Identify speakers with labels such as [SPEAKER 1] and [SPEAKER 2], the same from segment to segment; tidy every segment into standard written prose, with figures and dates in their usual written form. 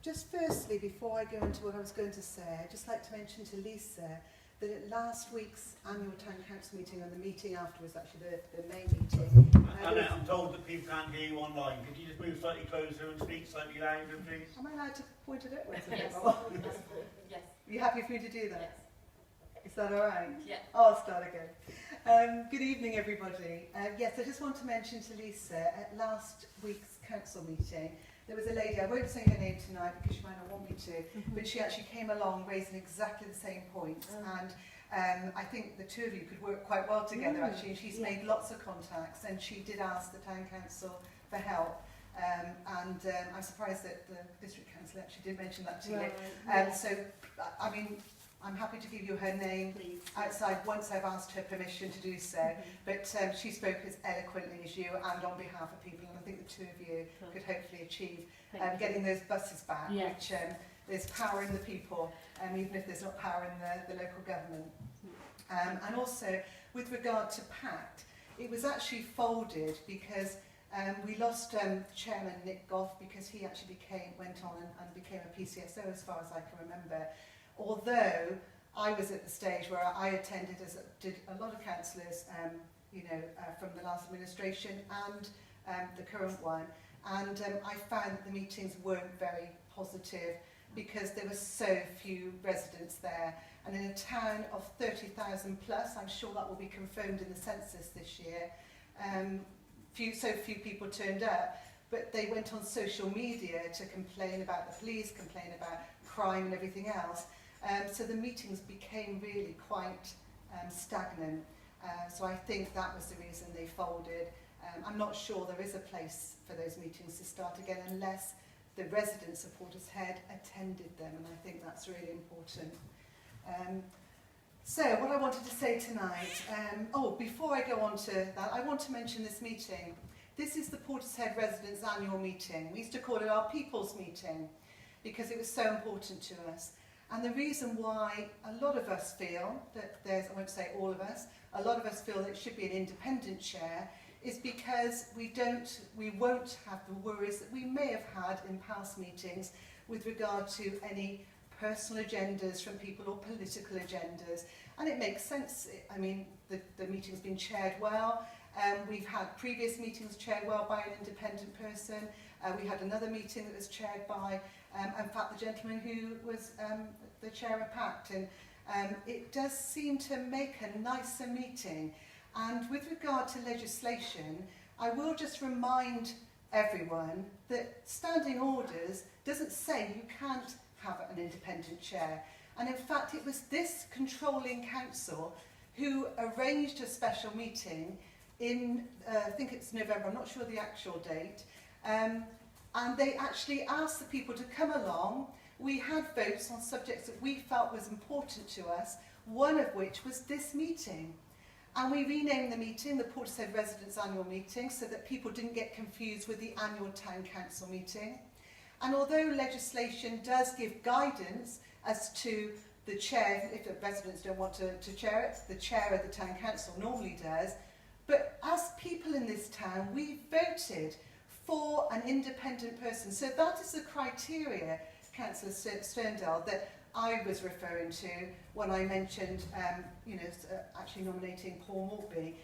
[SPEAKER 1] Just firstly, before I go into what I was going to say, I'd just like to mention to Lisa that at last week's annual town council meeting, and the meeting afterwards, actually the main meeting.
[SPEAKER 2] Annette, I'm told that people can't hear you online. Could you just move slightly closer and speak slightly louder, please?
[SPEAKER 1] Am I allowed to point it upwards?
[SPEAKER 3] Yes. Yes.
[SPEAKER 1] Are you happy for me to do that?
[SPEAKER 3] Yes.
[SPEAKER 1] Is that all right?
[SPEAKER 3] Yeah.
[SPEAKER 1] I'll start again. Good evening, everybody. Yes, I just want to mention to Lisa, at last week's council meeting, there was a lady, I won't say her name tonight because she might not want me to, but she actually came along raising exactly the same points. And I think the two of you could work quite well together, actually. And she's made lots of contacts, and she did ask the town council for help. I'm surprised that the district council actually did mention that to you. So, I mean, I'm happy to give you her name outside once I've asked her permission to do so. But she spoke as eloquently as you and on behalf of people, and I think the two of you could hopefully achieve getting those buses back, which there's power in the people, even if there's not power in the local government. And also, with regard to PACT, it was actually folded because we lost Chairman Nick Goff because he actually went on and became a PCSO as far as I can remember. Although I was at the stage where I attended, as did a lot of councillors, from the last administration and the current one, and I found that the meetings weren't very positive because there were so few residents there, and in a town of 30,000 plus, I'm sure that will be confirmed in the census this year, so few people turned up, but they went on social media to complain about the police, complain about crime and everything else. So the meetings became really quite stagnant. So I think that was the reason they folded. I'm not sure there is a place for those meetings to start again unless the residents of Portishead attended them, and I think that's really important. So what I wanted to say tonight, before I go on to that, I want to mention this meeting. This is the Portishead residents' annual meeting. We used to call it our people's meeting because it was so important to us. And the reason why a lot of us feel that I won't say all of us, a lot of us feel that it should be an independent chair is because we won't have the worries that we may have had in past meetings with regard to any personal agendas from people or political agendas. And it makes sense. I mean, the meeting's been chaired well. We've had previous meetings chaired well by an independent person. We had another meeting that was chaired by, in fact, the gentleman who was the chair of PACT. And it does seem to make a nicer meeting. And with regard to legislation, I will just remind everyone that standing orders doesn't say you can't have an independent chair. And in fact, it was this controlling council who arranged a special meeting in, I think it's November, I'm not sure the actual date, and they actually asked the people to come along. We had votes on subjects that we felt was important to us, one of which was this meeting. And we renamed the meeting the Portishead Residents' Annual Meeting so that people didn't get confused with the annual Town Council meeting. And although legislation does give guidance as to the chair, if the residents don't want to chair it, the chair of the Town Council normally does. But as people in this town, we voted for an independent person. So that is the criteria, Councillor Sterndale, that I was referring to when I mentioned, actually nominating Paul Maltby.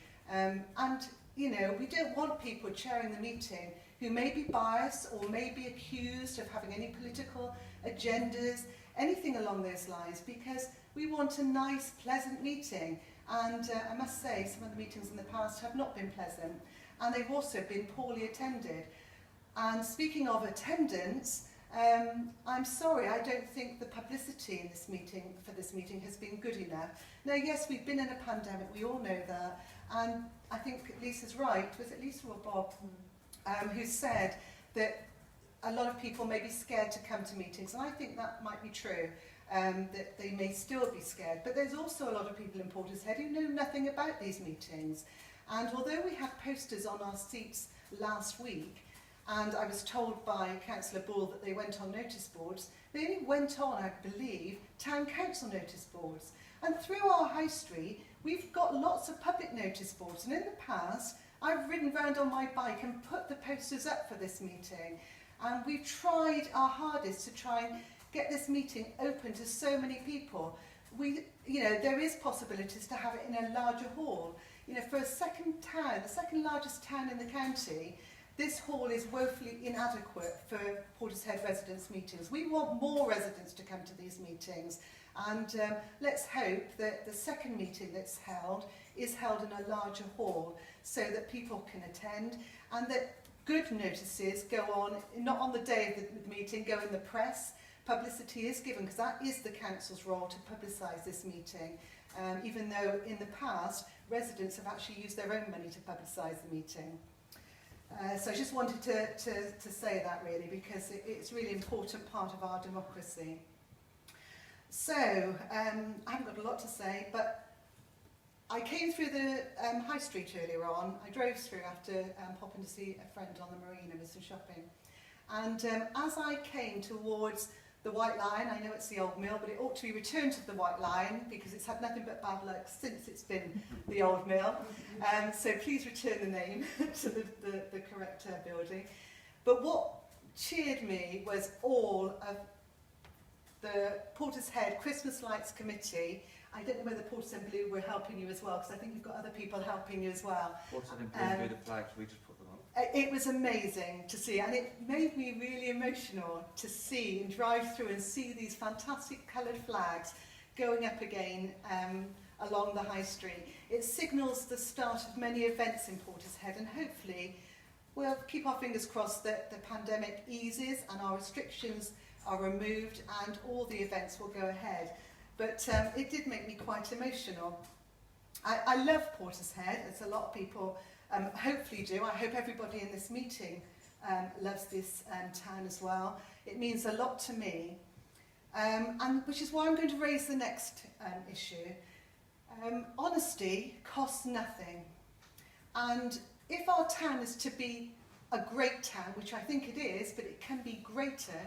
[SPEAKER 1] We don't want people chairing the meeting who may be biased or may be accused of having any political agendas, anything along those lines, because we want a nice, pleasant meeting. And I must say, some of the meetings in the past have not been pleasant, and they've also been poorly attended. And speaking of attendance, I'm sorry, I don't think the publicity in this meeting, for this meeting, has been good enough. Now, yes, we've been in a pandemic, we all know that, and I think Lisa's right, was it Lisa or Bob, who said that a lot of people may be scared to come to meetings, and I think that might be true, that they may still be scared, but there's also a lot of people in Portishead who know nothing about these meetings. And although we had posters on our seats last week, and I was told by Councillor Bull that they went on notice boards, they only went on, I believe, town council notice boards. And through our high street, we've got lots of public notice boards. And in the past, I've ridden round on my bike and put the posters up for this meeting. And we've tried our hardest to try and get this meeting open to so many people. There is possibilities to have it in a larger hall. For a second town, the second largest town in the county, this hall is woefully inadequate for Portishead residents' meetings. We want more residents to come to these meetings, and let's hope that the second meeting that's held is held in a larger hall so that people can attend, and that good notices go on, not on the day of the meeting, go in the press. Publicity is given, because that is the council's role, to publicise this meeting, even though in the past residents have actually used their own money to publicise the meeting. So I just wanted to say that, really, because it's a really important part of our democracy. So I haven't got a lot to say, but I came through the high street earlier on. I drove through after popping to see a friend on the marina with some shopping. And as I came towards the White Line, I know it's the old mill, but it ought to be returned to the White Line because it's had nothing but bad luck since it's been the old mill. So please return the name to the correct building. But what cheered me was all of the Portishead Christmas Lights Committee. I don't know whether Portishead Blue were helping you as well, because I think you've got other people helping you as well.
[SPEAKER 4] Portishead and Blue do the flags, we just put them on.
[SPEAKER 1] It was amazing to see, and it made me really emotional to see and drive through and see these fantastic coloured flags going up again along the high street. It signals the start of many events in Portishead, and hopefully we'll keep our fingers crossed that the pandemic eases and our restrictions are removed and all the events will go ahead. But it did make me quite emotional. I love Portishead, as a lot of people hopefully do. I hope everybody in this meeting loves this town as well. It means a lot to me, and which is why I'm going to raise the next issue. Honesty costs nothing, and if our town is to be a great town, which I think it is, but it can be greater,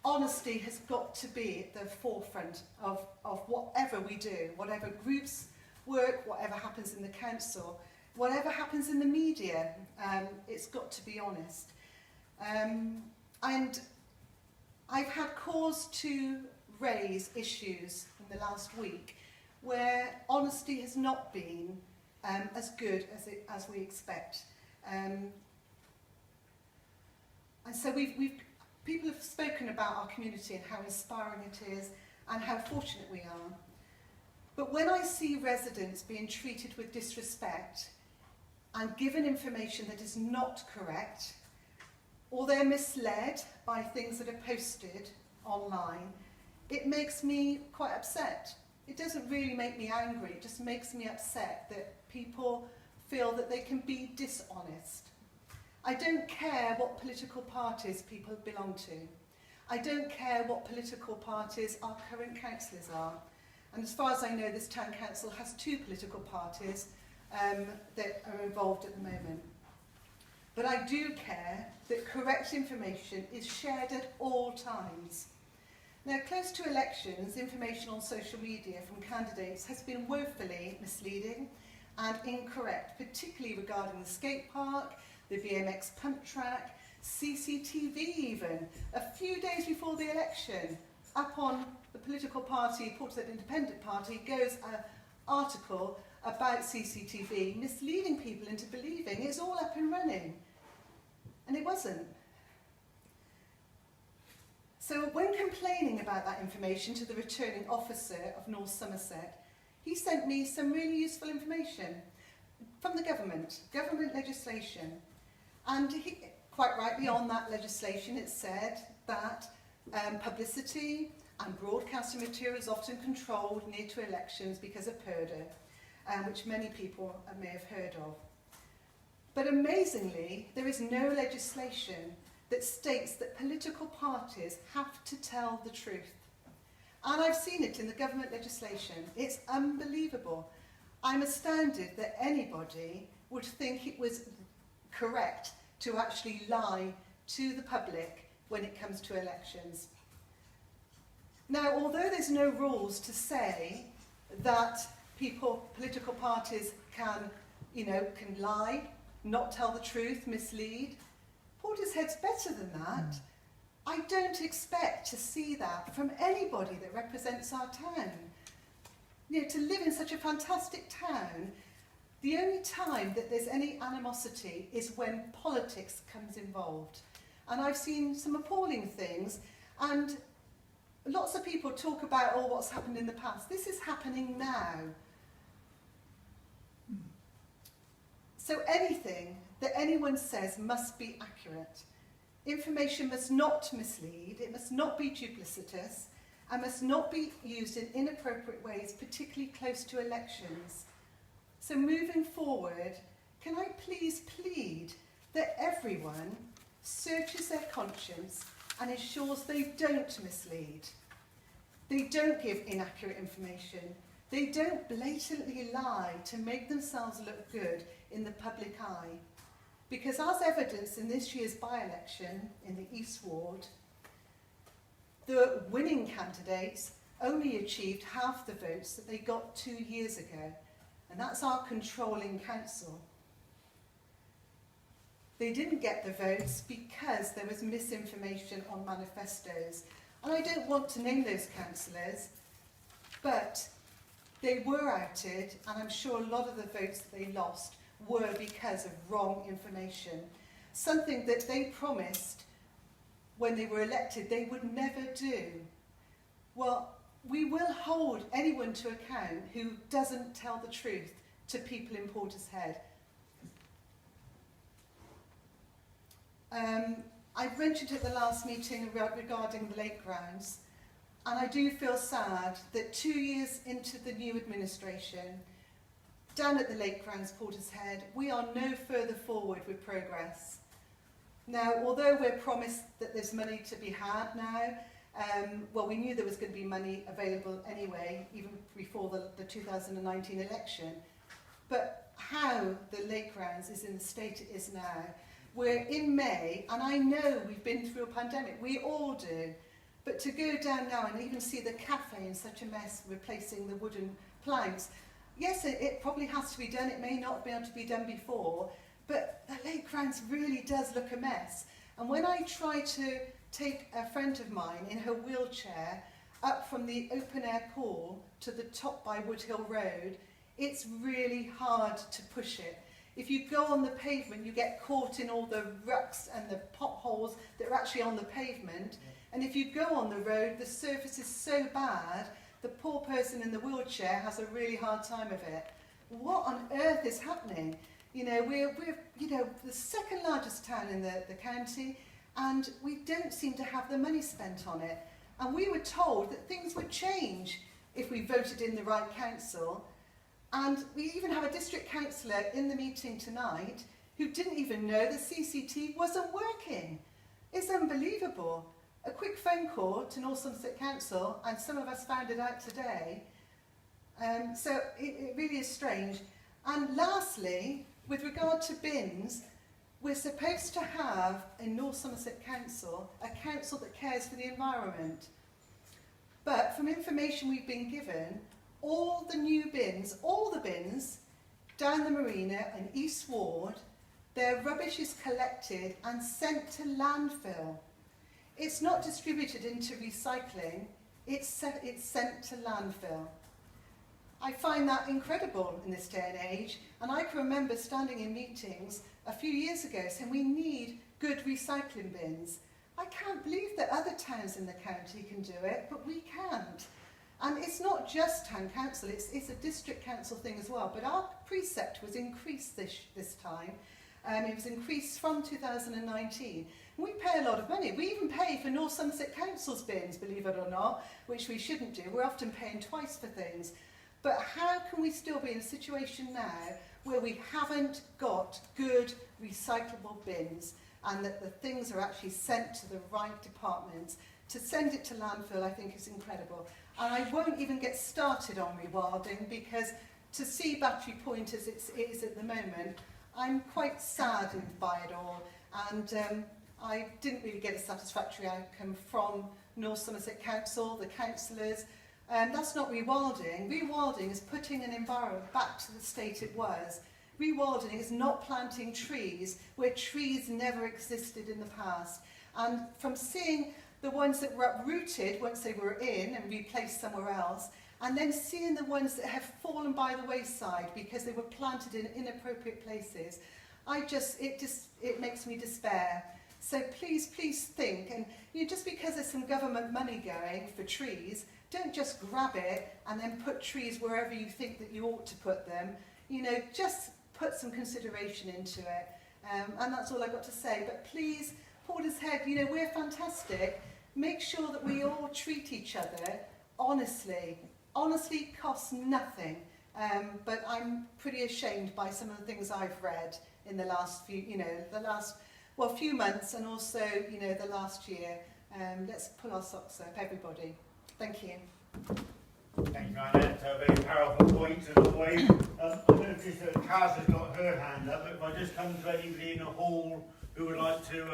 [SPEAKER 1] honesty has got to be at the forefront of whatever we do, whatever groups work, whatever happens in the council, whatever happens in the media, it's got to be honest. And I've had cause to raise issues in the last week where honesty has not been as good as we expect. And so people have spoken about our community and how inspiring it is and how fortunate we are. But when I see residents being treated with disrespect and given information that is not correct, or they're misled by things that are posted online, it makes me quite upset. It doesn't really make me angry, it just makes me upset that people feel that they can be dishonest. I don't care what political parties people belong to. I don't care what political parties our current councillors are. And as far as I know, this town council has 2 political parties that are involved at the moment. But I do care that correct information is shared at all times. Now, close to elections, information on social media from candidates has been woefully misleading and incorrect, particularly regarding the skate park, the BMX pump track, CCTV even. A few days before the election, up on the political party, Portishead Independent Party, goes an article about CCTV, misleading people into believing it's all up and running. And it wasn't. So when complaining about that information to the returning officer of North Somerset, he sent me some really useful information from the government legislation. And quite rightly, on that legislation, it said that publicity and broadcasting material is often controlled near to elections because of PERDA, which many people may have heard of. But amazingly, there is no legislation that states that political parties have to tell the truth. And I've seen it in the government legislation. It's unbelievable. I'm astounded that anybody would think it was correct to actually lie to the public when it comes to elections. Now, although there's no rules to say that political parties can lie, not tell the truth, mislead, Portishead's better than that. I don't expect to see that from anybody that represents our town. You know, to live in such a fantastic town, the only time that there's any animosity is when politics comes involved. And I've seen some appalling things, and lots of people talk about, oh, what's happened in the past. This is happening now. So anything that anyone says must be accurate. Information must not mislead, it must not be duplicitous, and must not be used in inappropriate ways, particularly close to elections. So moving forward, can I please plead that everyone searches their conscience and ensures they don't mislead. They don't give inaccurate information. They don't blatantly lie to make themselves look good in the public eye. Because as evidenced in this year's by-election in the East Ward, the winning candidates only achieved half the votes that they got 2 years ago. And that's our controlling council. They didn't get the votes because there was misinformation on manifestos. And I don't want to name those councillors, but they were outed, and I'm sure a lot of the votes that they lost were because of wrong information. Something that they promised when they were elected they would never do. Well, we will hold anyone to account who doesn't tell the truth to people in Portishead. I mentioned at the last meeting regarding the lake grounds, and I do feel sad that 2 years into the new administration, down at the lake grounds Portishead, we are no further forward with progress. Now, although we're promised that there's money to be had now, well, we knew there was going to be money available anyway, even before the 2019 election. But how the lake grounds is in the state it is now. We're in May, and I know we've been through a pandemic. We all do. But to go down now and even see the cafe in such a mess, replacing the wooden planks, yes, it probably has to be done. It may not be able to be done before, but the lake grounds really does look a mess. And when I try to take a friend of mine in her wheelchair up from the open air pool to the top by Wood Hill Road, it's really hard to push it. If you go on the pavement, you get caught in all the ruts and the potholes that are actually on the pavement. And if you go on the road, the surface is so bad, the poor person in the wheelchair has a really hard time of it. What on earth is happening? You know, we're the second largest town in the county, and we don't seem to have the money spent on it. And we were told that things would change if we voted in the right council. And we even have a district councillor in the meeting tonight who didn't even know the CCT wasn't working. It's unbelievable. A quick phone call to North Somerset Council, and some of us found it out today. So it really is strange. And lastly, with regard to bins, we're supposed to have in North Somerset Council a council that cares for the environment. But from information we've been given, all the bins down the marina and East Ward, their rubbish is collected and sent to landfill. It's not distributed into recycling, it's sent to landfill. I find that incredible in this day and age, and I can remember standing in meetings a few years ago saying we need good recycling bins. I can't believe that other towns in the county can do it, but we can't. And it's not just town council, it's a district council thing as well. But our precept was increased this time. It was increased from 2019. And we pay a lot of money. We even pay for North Somerset Council's bins, believe it or not, which we shouldn't do. We're often paying twice for things. But how can we still be in a situation now where we haven't got good recyclable bins and that the things are actually sent to the right departments? To send it to landfill, I think, is incredible. And I won't even get started on rewilding, because to see Battery Point as it is at the moment, I'm quite saddened by it all. And I didn't really get a satisfactory outcome from North Somerset Council, the councillors. That's not rewilding. Rewilding is putting an environment back to the state it was. Rewilding is not planting trees where trees never existed in the past. And from seeing the ones that were uprooted once they were in and replaced somewhere else, and then seeing the ones that have fallen by the wayside because they were planted in inappropriate places, it makes me despair. So please think, and just because there's some government money going for trees, don't just grab it and then put trees wherever you think that you ought to put them. Just put some consideration into it. And that's all I've got to say. But please, Portishead, we're fantastic. Make sure that we all treat each other honestly. Honestly, costs nothing. But I'm pretty ashamed by some of the things I've read in the last few months, and also, the last year. Let's pull our socks up, everybody. Thank you.
[SPEAKER 2] Thank you, Annette. A very powerful point, as always. I noticed that Kaz has got her hand up, but if I just come to anybody in the hall who would like to